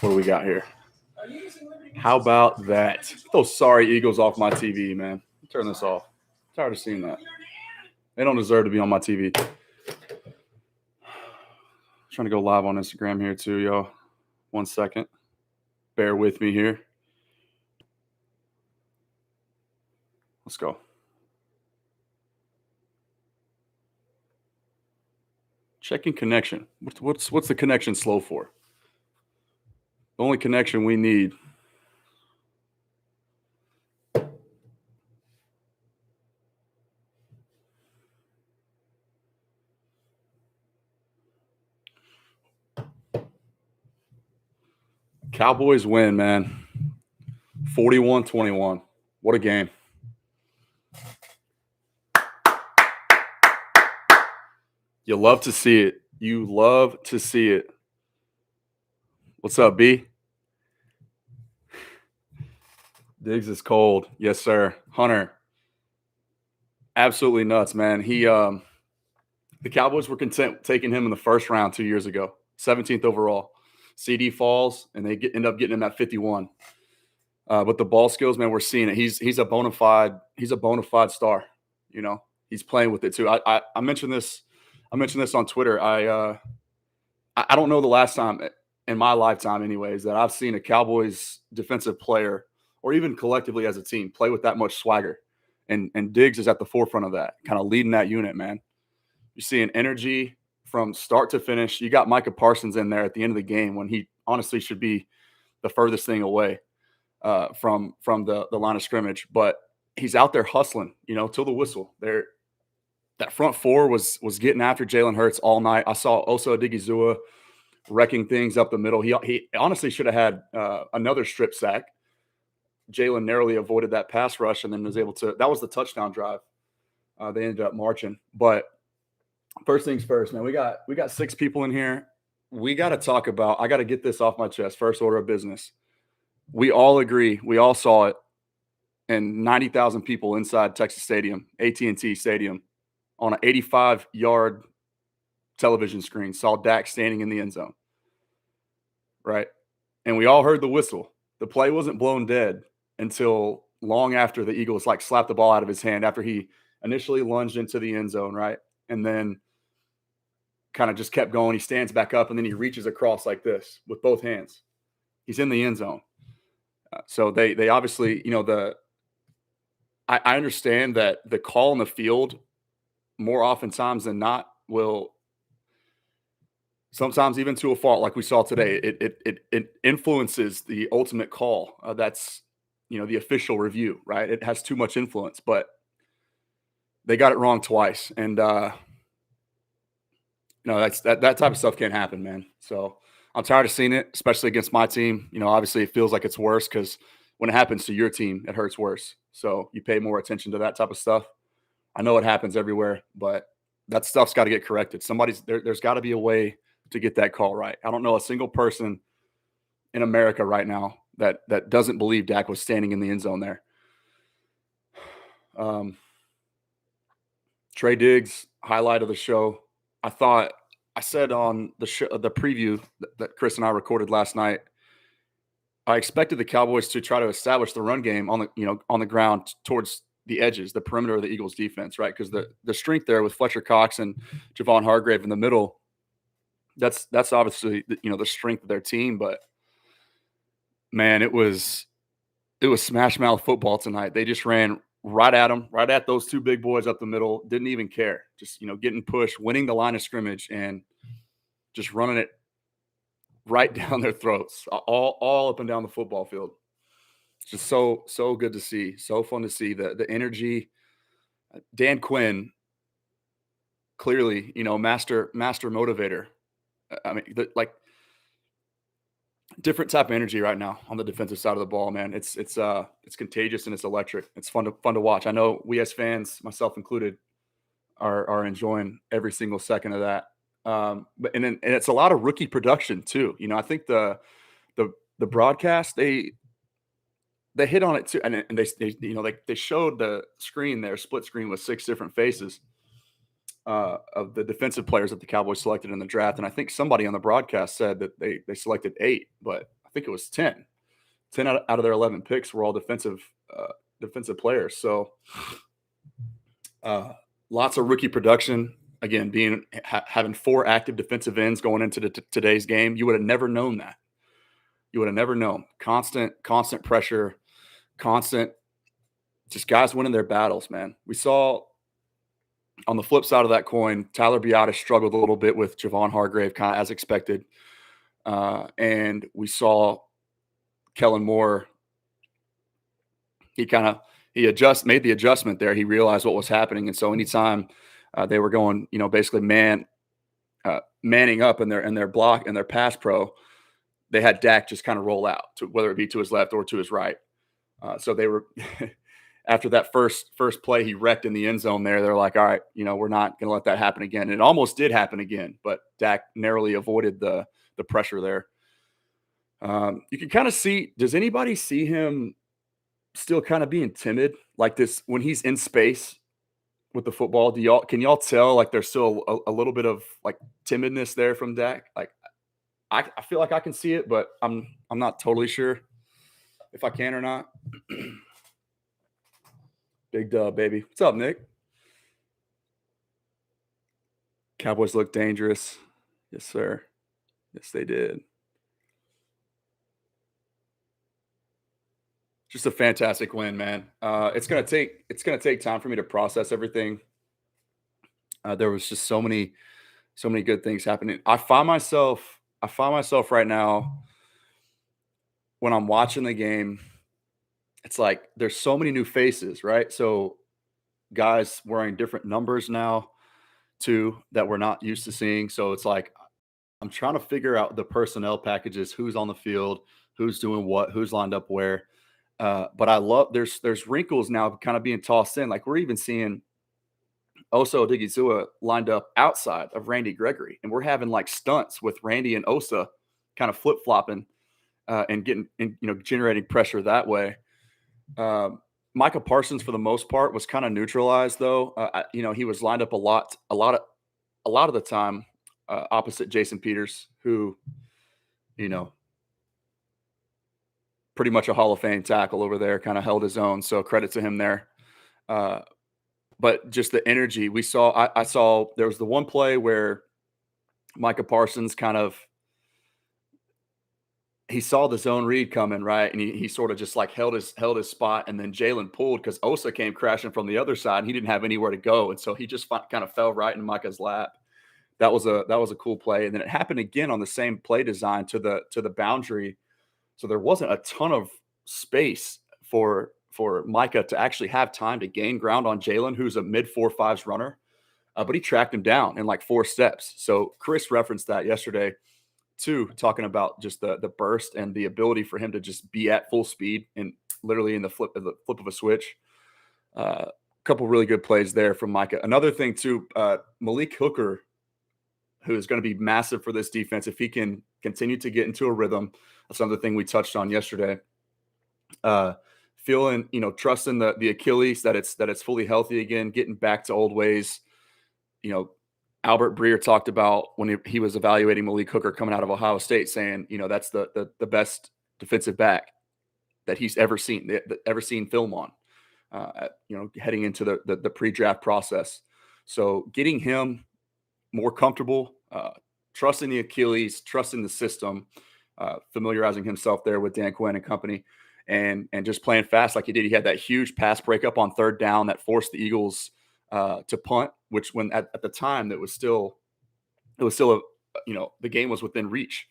What do we got here? How about that? Get those sorry Eagles off my TV, man. Turn this off. I'm tired of seeing that. They don't deserve to be on my TV. Trying to go live on Instagram here too, yo. 1 second. Bear with me here. Let's go. Checking connection. What's the connection slow for? The only connection we need. Cowboys win, man. 41-21. What a game. You love to see it. You love to see it. What's up, B? Diggs is cold. Yes, sir. Hunter. Absolutely nuts, man. The Cowboys were content taking him in the first round 2 years ago, 17th overall. CD falls, and they end up getting him at 51. But the ball skills, man, we're seeing it. He's a bona fide star. You know, he's playing with it too. I mentioned this. I mentioned this on Twitter. I don't know the last time in my lifetime, anyways, that I've seen a Cowboys defensive player or even collectively as a team play with that much swagger. And Diggs is at the forefront of that, kind of leading that unit, man. You're seeing energy from start to finish. You got Micah Parsons in there at the end of the game when he honestly should be the furthest thing away from the line of scrimmage. But he's out there hustling, you know, till the whistle. That front four was getting after Jalen Hurts all night. I saw Osa Odigizua wrecking things up the middle. He honestly should have had another strip sack. Jalen narrowly avoided that pass rush and then was able to – that was the touchdown drive. They ended up marching. But first things first, man, we got 6 people in here. We got to talk about – I got to get this off my chest. First order of business. We all agree. We all saw it. And 90,000 people inside Texas Stadium, AT&T Stadium, on an 85-yard television screen saw Dak standing in the end zone. Right? And we all heard the whistle. The play wasn't blown dead until long after the Eagles slapped the ball out of his hand after he initially lunged into the end zone, right? And then kind of just kept going. He stands back up and then he reaches across like this with both hands. He's in the end zone. So they obviously, you know, I understand that the call in the field more oftentimes than not will sometimes even to a fault like we saw today. It influences the ultimate call. That's, you know, the official review, right? It has too much influence, but they got it wrong twice. And, you know, that type of stuff can't happen, man. So I'm tired of seeing it, especially against my team. You know, obviously it feels like it's worse because when it happens to your team, it hurts worse. So you pay more attention to that type of stuff. I know it happens everywhere, but that stuff's got to get corrected. There's got to be a way to get that call right. I don't know a single person in America right now that doesn't believe Dak was standing in the end zone there. Trey Diggs, highlight of the show. I said on the preview that Chris and I recorded last night, I expected the Cowboys to try to establish the run game on the ground towards the edges, the perimeter of the Eagles defense, right? Because the strength there with Fletcher Cox and Javon Hargrave in the middle, that's obviously the strength of their team. But man, it was smash mouth football tonight. They just ran right at them, right at those 2 big boys up the middle. Didn't even care. Just getting pushed, winning the line of scrimmage, and just running it right down their throats, all up and down the football field. It's just so good to see. So fun to see the energy. Dan Quinn, clearly, master motivator. I mean, different type of energy right now on the defensive side of the ball, man. It's contagious and it's electric. It's fun to watch. I know we as fans, myself included, are enjoying every single second of that. But it's a lot of rookie production too. I think the broadcast they hit on it too, and they showed the screen there, split screen with 6 different faces of the defensive players that the Cowboys selected in the draft. And I think somebody on the broadcast said that they selected 8, but I think it was 10. 10 out of their 11 picks were all defensive players. So lots of rookie production. Again, having 4 active defensive ends going into today's game, you would have never known that. You would have never known. Constant pressure, constant, just guys winning their battles, man. We saw on the flip side of that coin, Tyler Biadasz struggled a little bit with Javon Hargrave, kind of as expected. And we saw Kellen Moore. He made the adjustment there. He realized what was happening. And so anytime they were going, basically manning up in their block and their pass pro, they had Dak just kind of roll out, whether it be to his left or to his right. So they were after that first play, he wrecked in the end zone there. They're like, all right, we're not going to let that happen again. And it almost did happen again, but Dak narrowly avoided the pressure there. You can kind of see, does anybody see him still kind of being timid like this when he's in space with the football? Can y'all tell like there's still a little bit of like timidness there from Dak? Like I feel like I can see it, but I'm not totally sure if I can or not. Big dub, baby. What's up, Nick? Cowboys look dangerous. Yes, sir. Yes, they did. Just a fantastic win, man. It's gonna take time for me to process everything. There was just so many good things happening. I find myself right now when I'm watching the game, it's like there's so many new faces, right? So guys wearing different numbers now too that we're not used to seeing. So it's like I'm trying to figure out the personnel packages, who's on the field, who's doing what, who's lined up where. But I love there's wrinkles now kind of being tossed in. Like we're even seeing Osa Odigizua lined up outside of Randy Gregory, and we're having like stunts with Randy and Osa kind of flip flopping and generating pressure that way. Micah Parsons, for the most part, was kind of neutralized, though. He was lined up a lot of the time opposite Jason Peters, who, pretty much a Hall of Fame tackle over there, kind of held his own. So credit to him there. But just the energy we saw, I saw there was the one play where Micah Parsons he saw the zone read coming, right? And he sort of just like held his spot, and then Jalen pulled because Osa came crashing from the other side and he didn't have anywhere to go. And so he just kind of fell right in Micah's lap. That was a cool play. And then it happened again on the same play design to the boundary. So there wasn't a ton of space for Micah to actually have time to gain ground on Jalen, who's a mid 4.5s runner. But he tracked him down in like 4 steps. So Chris referenced that yesterday too, talking about just the burst and the ability for him to just be at full speed and literally in the flip of a switch. A couple really good plays there from Micah. Another thing too, Malik Hooker, who is going to be massive for this defense if he can continue to get into a rhythm. That's another thing we touched on yesterday. Feeling, trusting the Achilles that it's fully healthy again, getting back to old ways. Albert Breer talked about when he was evaluating Malik Hooker coming out of Ohio State, saying, that's the best defensive back that he's ever seen film on, heading into the pre-draft process. So getting him more comfortable, trusting the Achilles, trusting the system, familiarizing himself there with Dan Quinn and company, and just playing fast like he did. He had that huge pass breakup on 3rd down that forced the Eagles to punt, which when at the time it was still the game was within reach.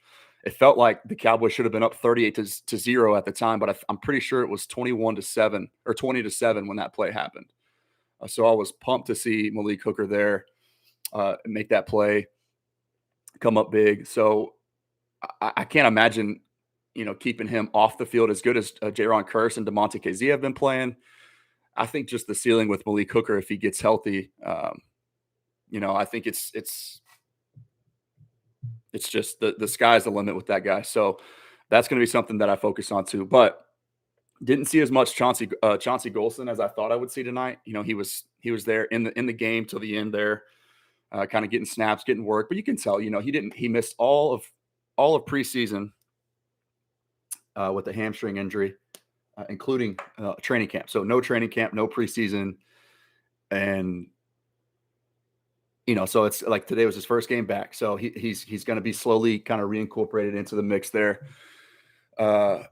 It felt like the Cowboys should have been up 38-0 at the time, but I'm pretty sure it was 21-7 or 20-7 when that play happened. So I was pumped to see Malik Hooker there make that play, come up big. So I can't imagine, keeping him off the field as good as Jaron Kearse and DeMonte Kazee have been playing. I think just the ceiling with Malik Hooker, if he gets healthy, I think it's just the sky's the limit with that guy. So that's going to be something that I focus on too. But didn't see as much Chauncey Golson as I thought I would see tonight. He was there in the game till the end there, kind of getting snaps, getting work. But you can tell, he missed all of preseason with a hamstring injury, including training camp. So no training camp, no preseason, and so it's like today was his first game back. So he's going to be slowly kind of reincorporated into the mix there. Uh,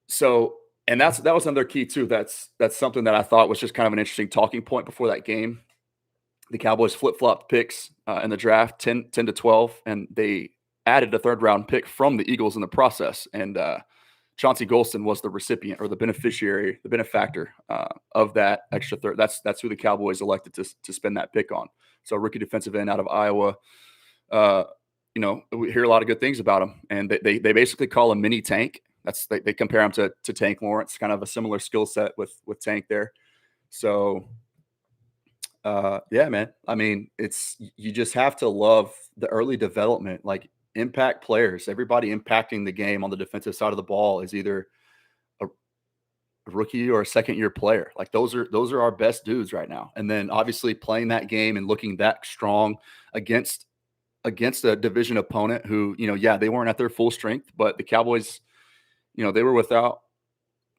so and that was another key too. That's something that I thought was just kind of an interesting talking point before that game. The Cowboys flip-flopped picks in the draft 10 to 12, and they added a third-round pick from the Eagles in the process. And Chauncey Golston was the recipient or the beneficiary, the benefactor of that extra third. That's who the Cowboys elected to spend that pick on. So rookie defensive end out of Iowa. We hear a lot of good things about him, and they basically call him mini Tank. They compare him to Tank Lawrence, kind of a similar skill set with Tank there. So. Yeah, man. I mean, you just have to love the early development, like impact players. Everybody impacting the game on the defensive side of the ball is either a rookie or a second-year player. Like those are our best dudes right now. And then obviously playing that game and looking that strong against a division opponent who, they weren't at their full strength, but the Cowboys, they were without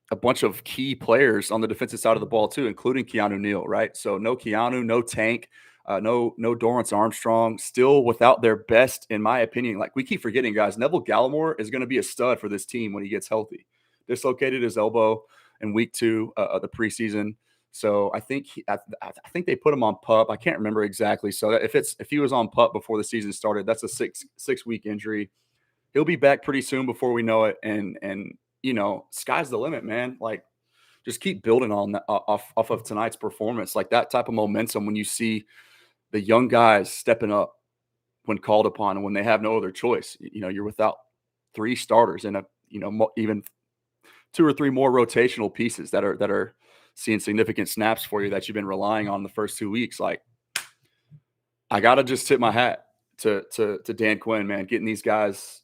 a bunch of key players on the defensive side of the ball too, including Keanu Neal, right? So no Keanu, no Tank, no Dorrance Armstrong, still without their best, in my opinion. Like we keep forgetting, guys, Neville Gallimore is going to be a stud for this team when he gets healthy. Dislocated his elbow in week 2 of the preseason. So I think I think they put him on PUP. I can't remember exactly. So if he was on PUP before the season started, that's a 6-week injury. He'll be back pretty soon before we know it. And sky's the limit, man. Like, just keep building on that off of tonight's performance. Like that type of momentum when you see the young guys stepping up when called upon and when they have no other choice. You're without 3 starters and even 2 or 3 more rotational pieces that are seeing significant snaps for you that you've been relying on the first 2 weeks. Like, I gotta just tip my hat to Dan Quinn, man, getting these guys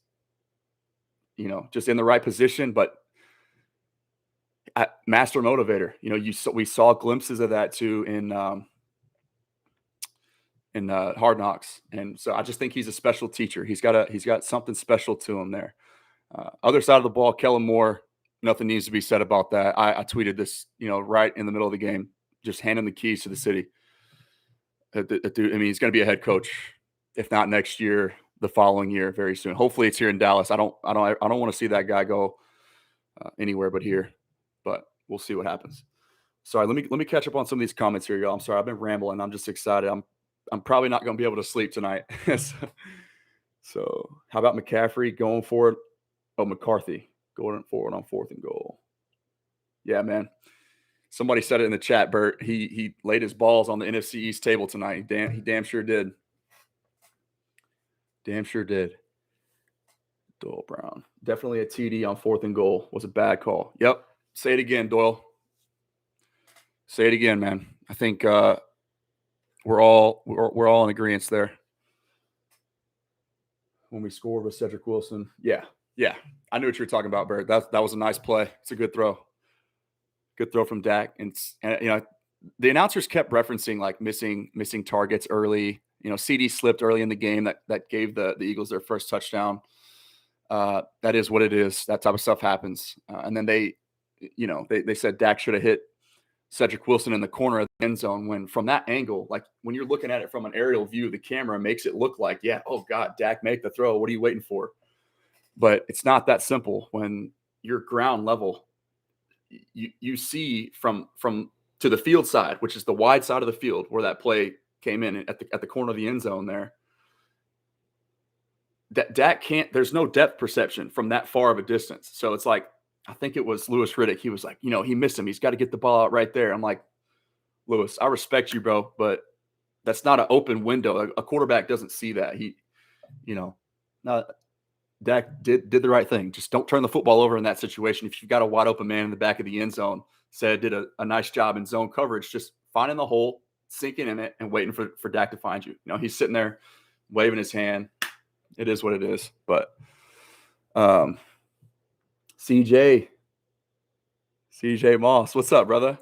just in the right position, but master motivator. We saw glimpses of that too in Hard Knocks, and so I just think he's a special teacher. He's got something special to him there. Other side of the ball, Kellen Moore. Nothing needs to be said about that. I tweeted this, right in the middle of the game, just handing the keys to the city. Dude, I mean, he's going to be a head coach, if not next year, the following year, very soon. Hopefully, it's here in Dallas. I don't want to see that guy go anywhere but here, but we'll see what happens. Sorry, let me catch up on some of these comments here, y'all. I'm sorry, I've been rambling. I'm just excited. I'm probably not going to be able to sleep tonight. So, how about McCaffrey going forward? Oh, McCarthy going forward on 4th and goal. Yeah, man. Somebody said it in the chat, Bert. He laid his balls on the NFC East table tonight. He damn sure did. Damn sure did. Doyle Brown. Definitely a TD on 4th and goal. Was a bad call. Yep. Say it again, Doyle. Say it again, man. I think we're all in agreement there. When we scored with Cedric Wilson. Yeah. I knew what you were talking about, Bert. That was a nice play. It's a good throw. Good throw from Dak. And the announcers kept referencing like missing targets early. CD slipped early in the game that gave the Eagles their first touchdown. That is what it is. That type of stuff happens. And then they said Dak should have hit Cedric Wilson in the corner of the end zone, when from that angle, like when you're looking at it from an aerial view, the camera makes it look like, yeah, oh God, Dak, make the throw. What are you waiting for? But it's not that simple. When you're ground level, you see from to the field side, which is the wide side of the field where that play came in at the corner of the end zone there. Dak can't, there's no depth perception from that far of a distance. So it's like, I think it was Louis Riddick. He was like, he missed him. He's got to get the ball out right there. I'm like, Louis, I respect you, bro, but that's not an open window. A quarterback doesn't see that. Dak did the right thing. Just don't turn the football over in that situation. If you've got a wide open man in the back of the end zone, did a nice job in zone coverage, just finding the hole, sinking in it, and waiting for Dak to find you. He's sitting there waving his hand. It is what it is. But CJ Moss, what's up, brother?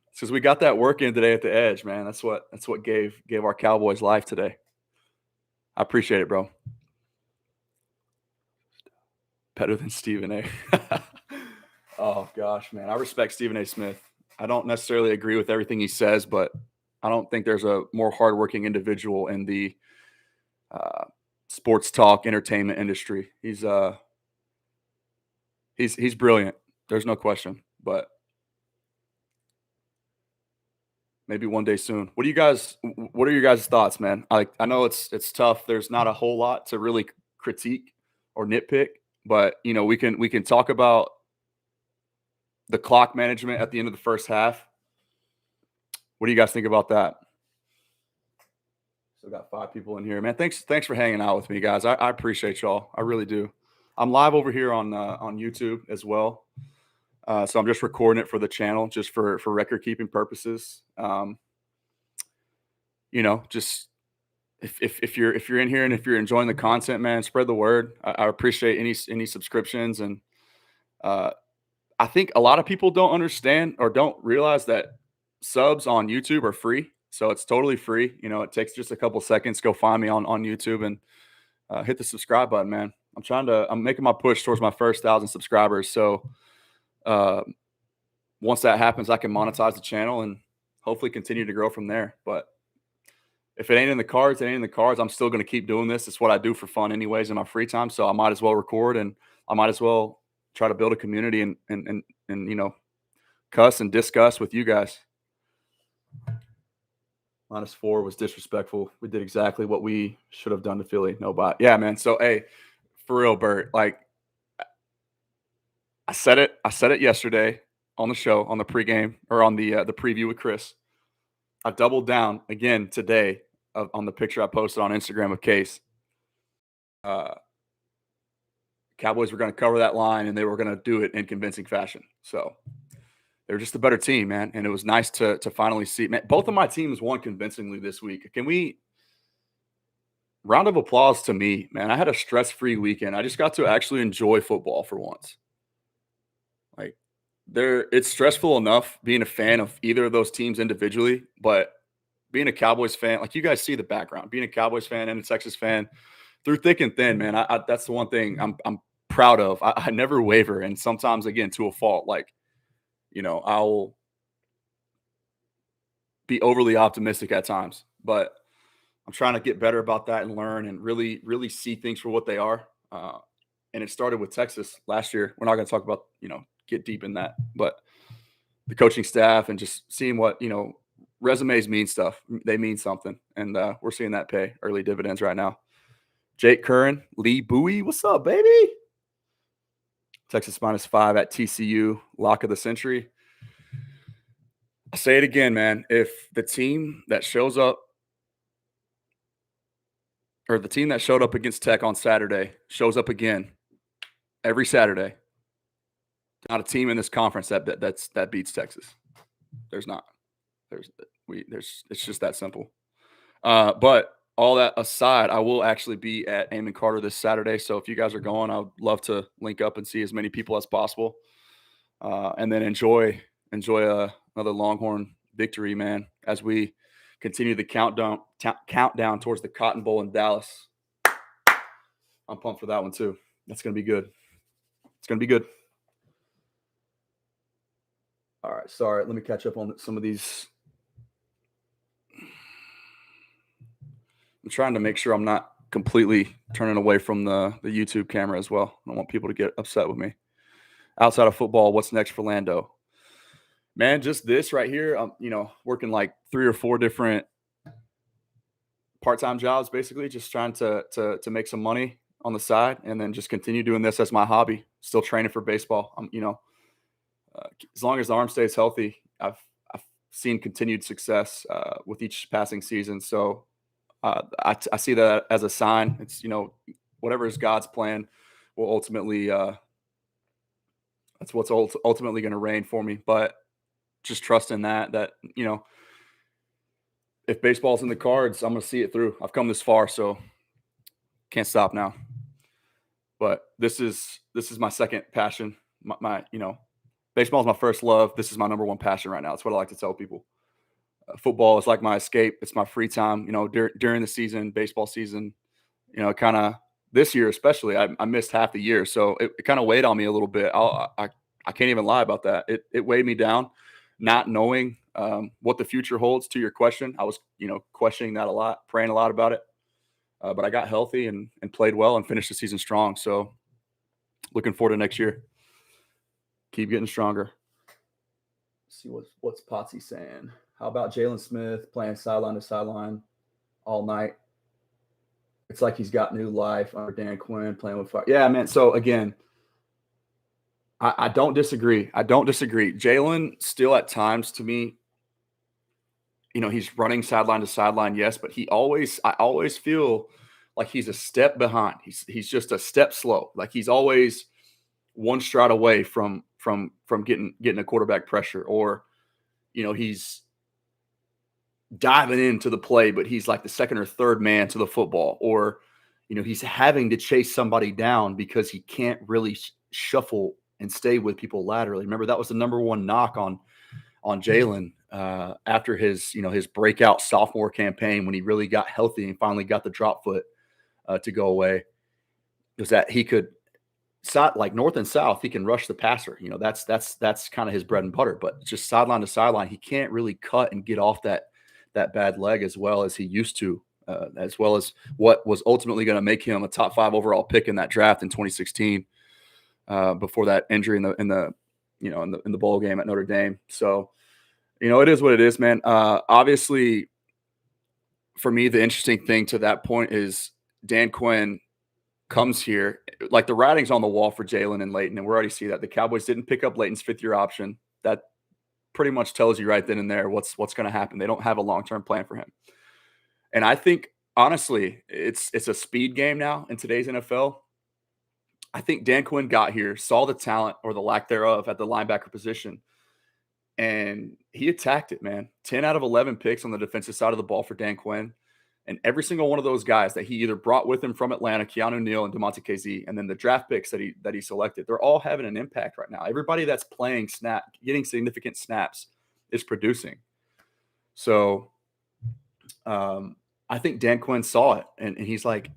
It's because we got that work in today at the edge, man. That's what gave our Cowboys life today. I appreciate it, bro. Better than Stephen A. Oh gosh, man. I respect Stephen A. Smith. I don't necessarily agree with everything he says, but I don't think there's a more hardworking individual in the uh, sports talk entertainment industry. He's brilliant. There's no question. But maybe one day soon. What are your guys' thoughts, man? I know it's tough. There's not a whole lot to really critique or nitpick, but we can talk about the clock management at the end of the first half. What do you guys think about that? So got 5 people in here, man. Thanks for hanging out with me, guys. I appreciate y'all. I really do. I'm live over here on YouTube as well. So I'm just recording it for the channel, just for record keeping purposes. Just if you're in here and if you're enjoying the content, man, spread the word. I appreciate any subscriptions, and I think a lot of people don't understand or don't realize that subs on YouTube are free. So it's totally free. It takes just a couple seconds. Go find me on YouTube and hit the subscribe button, man. I'm making my push towards my first 1,000 subscribers. So once that happens, I can monetize the channel and hopefully continue to grow from there. But if it ain't in the cards, it ain't in the cards. I'm still going to keep doing this. It's what I do for fun anyways in my free time. So I might as well record, and I might as well try to build a community and cuss and discuss with you guys. -4 was disrespectful. We did exactly what we should have done to Philly. No bot. Yeah, man. So, hey, for real, Bert, like I said it yesterday on the show, on the pregame or on the preview with Chris. I doubled down again today on the picture I posted on Instagram of Case. Cowboys were going to cover that line, and they were going to do it in convincing fashion. So they were just a better team, man. And it was nice to finally see. Man, both of my teams won convincingly this week. Can we round of applause to me, man? I had a stress-free weekend. I just got to actually enjoy football for once. Like it's stressful enough being a fan of either of those teams individually, but being a Cowboys fan, like you guys see the background, being a Cowboys fan and a Texas fan through thick and thin, man. That's the one thing I'm proud of. I never waver, and sometimes again to a fault. Like, I'll be overly optimistic at times, but I'm trying to get better about that and learn and really, really see things for what they are. And it started with Texas last year. We're not going to talk about, get deep in that, but the coaching staff and just seeing what, resumes mean stuff. They mean something. And we're seeing that pay early dividends right now. Jake Curran, Lee Bowie. What's up, baby? Texas -5 at TCU, lock of the century. I'll say it again, man. If the team that shows up or the team that showed up against Tech on Saturday shows up again every Saturday, not a team in this conference that beats Texas. There's not. It's just that simple. But all that aside, I will actually be at Amon Carter this Saturday. So if you guys are going, I would love to link up and see as many people as possible. And then enjoy another Longhorn victory, man, as we continue the countdown towards the Cotton Bowl in Dallas. I'm pumped for that one too. That's going to be good. It's going to be good. All right. Sorry. Let me catch up on some of these. I'm trying to make sure I'm not completely turning away from the YouTube camera as well. I don't want people to get upset with me. Outside of football, what's next for Lando? Man, just this right here. I'm, working like 3 or 4 different part-time jobs, basically, just trying to make some money on the side, and then just continue doing this as my hobby. Still training for baseball. As long as the arm stays healthy, I've seen continued success with each passing season. So I see that as a sign. It's whatever is God's plan will ultimately. That's what's ultimately going to reign for me. But just trusting that if baseball's in the cards, I'm going to see it through. I've come this far, so can't stop now. But this is my second passion. My baseball is my first love. This is my number one passion right now. That's what I like to tell people. Football is like my escape. It's my free time. During the season, baseball season, it kind of this year especially, I missed half the year, so it kind of weighed on me a little bit. I can't even lie about that. It weighed me down, not knowing what the future holds. To your question, I was questioning that a lot, praying a lot about it, but I got healthy and played well and finished the season strong. So looking forward to next year. Keep getting stronger. Let's see what's Potsy saying. How about Jalen Smith playing sideline to sideline all night? It's like he's got new life under Dan Quinn playing with fire. Yeah, man. So again, I don't disagree. I don't disagree. Jalen still at times to me, he's running sideline to sideline, yes, but I always feel like he's a step behind. He's just a step slow. Like he's always one stride away from getting a quarterback pressure, or he's diving into the play, but he's like the second or third man to the football, or he's having to chase somebody down because he can't really shuffle and stay with people laterally. Remember, that was the number one knock on Jalen after his his breakout sophomore campaign, when he really got healthy and finally got the drop foot to go away, was that he could, like north and south, he can rush the passer. That's kind of his bread and butter. But just sideline to sideline, he can't really cut and get off that bad leg as well as he used to, as well as what was ultimately going to make him a top 5 overall pick in that draft in 2016, before that injury in the bowl game at Notre Dame. So, it is what it is, man. Obviously, for me, the interesting thing to that point is Dan Quinn comes here, like the writing's on the wall for Jalen and Leighton, and we already see that the Cowboys didn't pick up Leighton's 5th-year option. That pretty much tells you right then and there what's going to happen. They don't have a long-term plan for him. And I think, honestly, it's a speed game now in today's NFL. I think Dan Quinn got here, saw the talent or the lack thereof at the linebacker position, and he attacked it, man. 10 out of 11 picks on the defensive side of the ball for Dan Quinn. And every single one of those guys that he either brought with him from Atlanta, Keanu Neal and DeMonte KZ, and then the draft picks that he selected, they're all having an impact right now. Everybody that's playing getting significant snaps is producing. So I think Dan Quinn saw it, and he's like,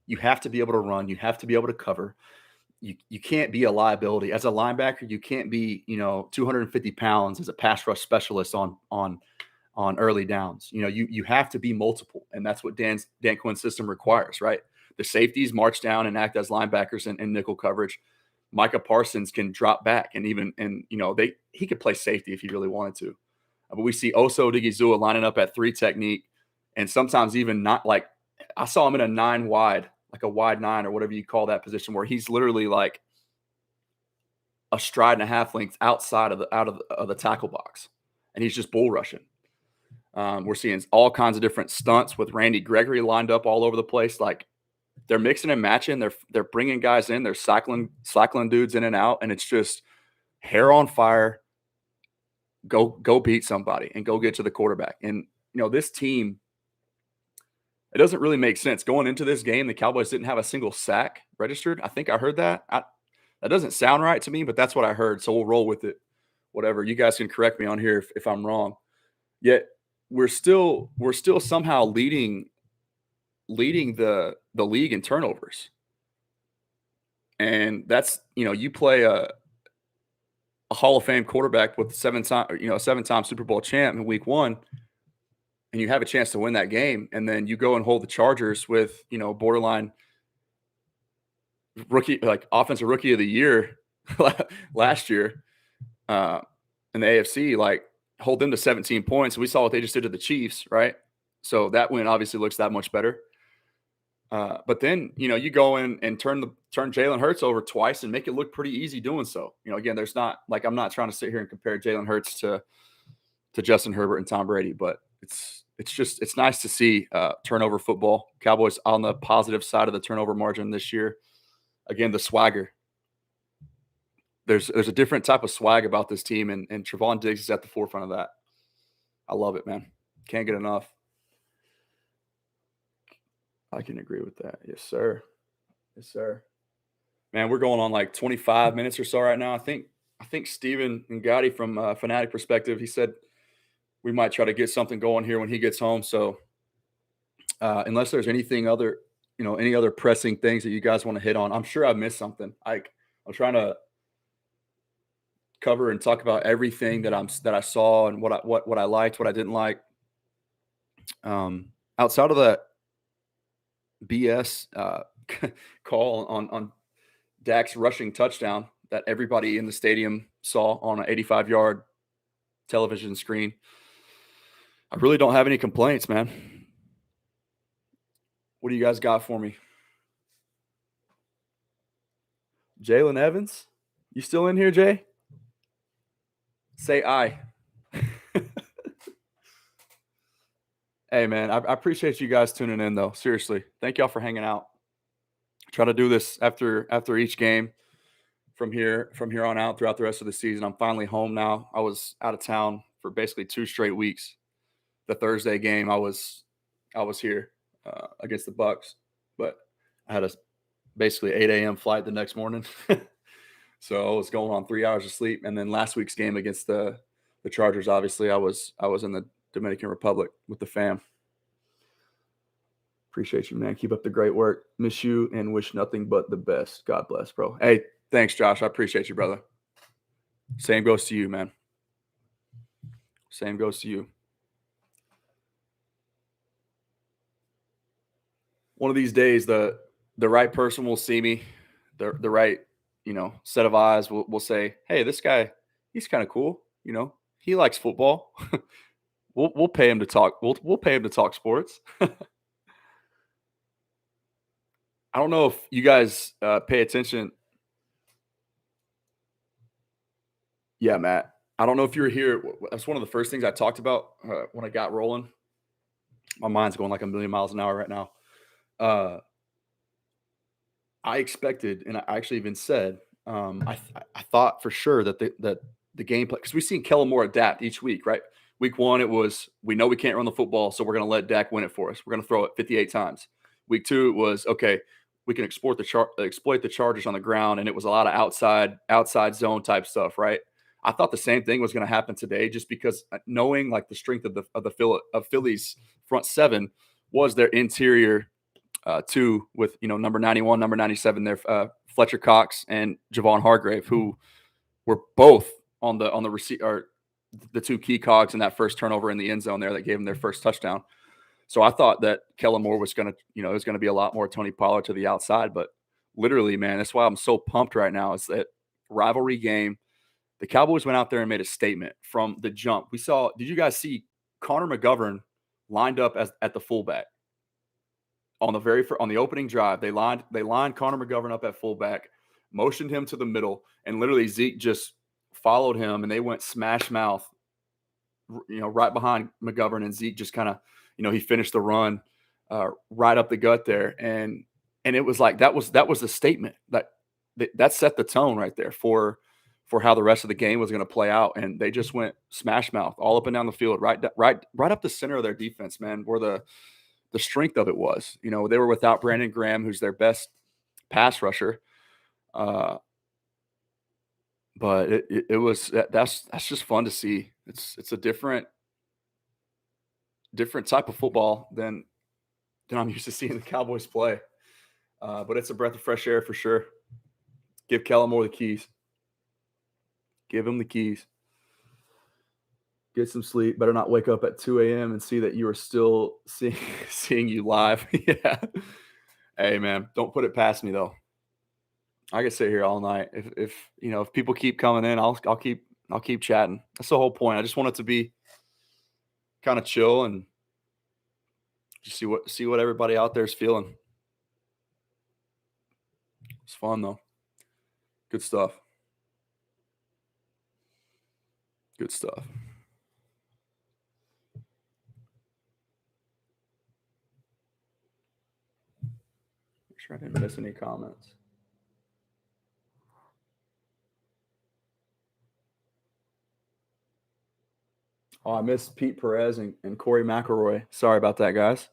you have to be able to run. You have to be able to cover. You can't be a liability. As a linebacker, you can't be, 250 pounds as a pass rush specialist on early downs. You have to be multiple, and that's what Dan Quinn's system requires, right? The safeties march down and act as linebackers in nickel coverage. Micah Parsons can drop back and he could play safety if he really wanted to. But we see Oso Odigizua lining up at 3 technique, and sometimes even not, like I saw him in a 9 wide, like a wide 9 or whatever you call that position, where he's literally like a stride and a half length outside of the tackle box, and he's just bull rushing. We're seeing all kinds of different stunts with Randy Gregory lined up all over the place. Like they're mixing and matching. They're bringing guys in. They're cycling dudes in and out, and it's just hair on fire. Go beat somebody and go get to the quarterback. And this team, it doesn't really make sense. Going into this game, the Cowboys didn't have a single sack registered. I think I heard that. That doesn't sound right to me, but that's what I heard. So we'll roll with it. Whatever. You guys can correct me on here if I'm wrong. Yet we're still somehow leading the league in turnovers. And that's, you play a Hall of Fame quarterback with a 7-time Super Bowl champ in week 1, and you have a chance to win that game, and then you go and hold the Chargers with, borderline rookie, like offensive rookie of the year last year in the AFC, like hold them to 17 points. We saw what they just did to the Chiefs, right? So that win obviously looks that much better. But then, you go in and turn Jalen Hurts over twice and make it look pretty easy doing so. Again, there's not, like, I'm not trying to sit here and compare Jalen Hurts to Justin Herbert and Tom Brady, but it's nice to see turnover football. Cowboys on the positive side of the turnover margin this year. Again, the swagger. There's a different type of swag about this team, and Trevon Diggs is at the forefront of that. I love it, man. Can't get enough. I can agree with that. Yes, sir. Yes, sir. Man, we're going on like 25 minutes or so right now. I think Steven and Gotti from Fanatic Perspective, he said we might try to get something going here when he gets home. So unless there's anything any other pressing things that you guys want to hit on. I'm sure I missed something. I'm trying to cover and talk about everything that I saw and what I liked, what I didn't like. Outside of that BS call on Dak's rushing touchdown that everybody in the stadium saw on an 85-yard television screen, I really don't have any complaints, man. What do you guys got for me? Jalen Evans? You still in here, Jay? Say aye. Hey, man, I appreciate you guys tuning in, though. Seriously. Thank y'all for hanging out. Try to do this after each game from here on out throughout the rest of the season. I'm finally home now. I was out of town for basically 2 straight weeks. The Thursday game, I was here against the Bucks, but I had a basically 8 a.m. flight the next morning. So I was going on 3 hours of sleep. And then last week's game against the Chargers, obviously, I was in the Dominican Republic with the fam. Appreciate you, man. Keep up the great work. Miss you and wish nothing but the best. God bless, bro. Hey, thanks, Josh. I appreciate you, brother. Same goes to you, man. Same goes to you. One of these days, the right person will see me. The right, set of eyes will say, "Hey, this guy, he's kind of cool. He likes football. We'll pay him to talk. We'll pay him to talk sports." I don't know if you guys pay attention. Yeah, Matt. I don't know if you were here. That's one of the first things I talked about when I got rolling. My mind's going like a million miles an hour right now. I expected, and I actually even said, I thought for sure that the gameplay, because we've seen Kellen Moore adapt each week, right? Week 1, it was, we know we can't run the football, so we're going to let Dak win it for us. We're going to throw it 58 times. Week 2, it was, okay, we can exploit the Chargers on the ground, and it was a lot of outside zone type stuff, right? I thought the same thing was going to happen today, just because knowing like the strength of Philly's front seven was their interior 2 with number 91, number 97 there, Fletcher Cox and Javon Hargrave, who were both on the receipt, or the 2 key cogs in that first turnover in the end zone there that gave them their first touchdown. So I thought that Kellen Moore was going to, it was going to be a lot more Tony Pollard to the outside, but literally, man, that's why I'm so pumped right now. Is that rivalry game? The Cowboys went out there and made a statement from the jump. Did you guys see Connor McGovern lined up at the fullback? On the opening drive, they lined Connor McGovern up at fullback, motioned him to the middle, and literally Zeke just followed him, and they went smash mouth, right behind McGovern, and Zeke just kind of, he finished the run right up the gut there, and it was like that was a statement that set the tone right there for how the rest of the game was going to play out, and they just went smash mouth all up and down the field, right up the center of their defense, man, where the strength of it was. They were without Brandon Graham, who's their best pass rusher. But it was that's just fun to see. It's a different type of football than I'm used to seeing the Cowboys play. But it's a breath of fresh air for sure. Give Kellen Moore the keys. Give him the keys. Get some sleep. Better not wake up at 2 a.m. and see that you are still seeing you live. Yeah. Hey, man, don't put it past me though. I could sit here all night. If people keep coming in, I'll keep chatting. That's the whole point. I just want it to be kind of chill and just see what everybody out there is feeling. It's fun though. Good stuff. Good stuff. Make sure I didn't miss any comments. Oh, I missed Pete Perez and Corey McElroy. Sorry about that, guys.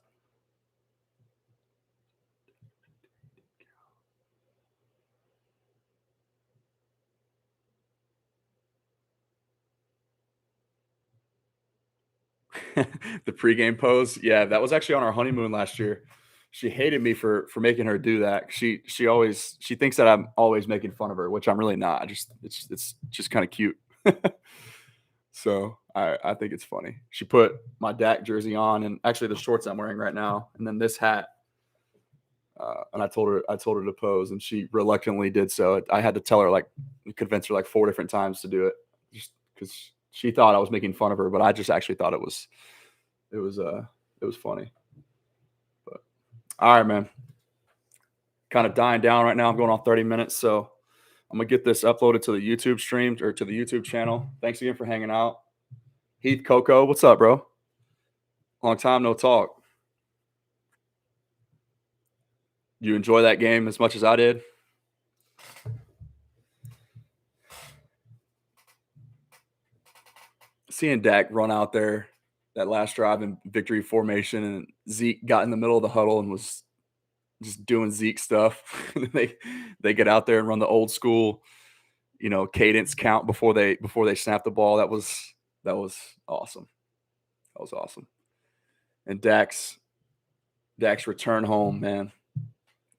The pregame pose. Yeah, that was actually on our honeymoon last year. she hated me for making her do that. She thinks that I'm always making fun of her, which I'm really not. I just it's just kind of cute. So I think it's funny. She put my Dak jersey on, and actually the shorts I'm wearing right now, and then this hat. And I told her to pose, and she reluctantly did so. I had to tell her, like, convince her like 4 different times to do it, just because she thought I was making fun of her, but I just actually thought it was funny. But all right, man. Kind of dying down right now. I'm going on 30 minutes, so I'm gonna get this uploaded to the YouTube stream or to the YouTube channel. Thanks again for hanging out. Heath Coco, what's up, bro? Long time no talk. You enjoy that game as much as I did? Seeing Dak run out there that last drive in victory formation, and Zeke got in the middle of the huddle and was just doing Zeke stuff. they get out there and run the old school, cadence count before they snap the ball. That was awesome. That was awesome. And Dak's return home, man.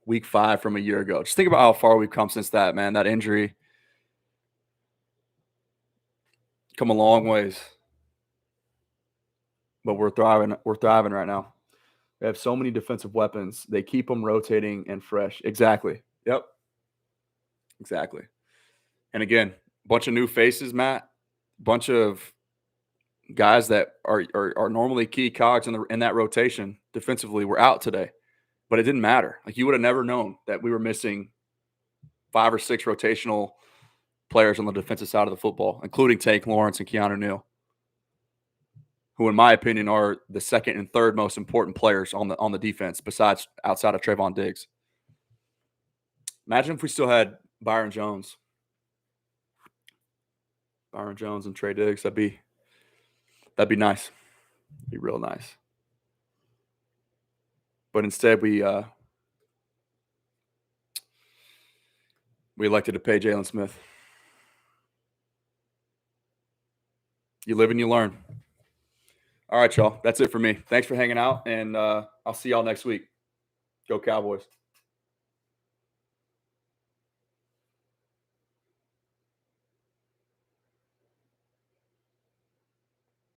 Week 5 from a year ago. Just think about how far we've come since that, man. That injury. Come a long ways. But we're thriving right now. We have so many defensive weapons. They keep them rotating and fresh. Exactly. Yep. Exactly. And again, bunch of new faces, Matt. Bunch of guys that are normally key cogs in that rotation defensively were out today. But it didn't matter. Like, you would have never known that we were missing 5 or 6 rotational players on the defensive side of the football, including Tank Lawrence and Keanu Neal, who, in my opinion, are the second and third most important players on the defense, outside of Trayvon Diggs. Imagine if we still had Byron Jones and Trey Diggs. That'd be nice. It'd be real nice. But instead, we elected to pay Jalen Smith. You live and you learn. All right, y'all. That's it for me. Thanks for hanging out, and I'll see y'all next week. Go Cowboys.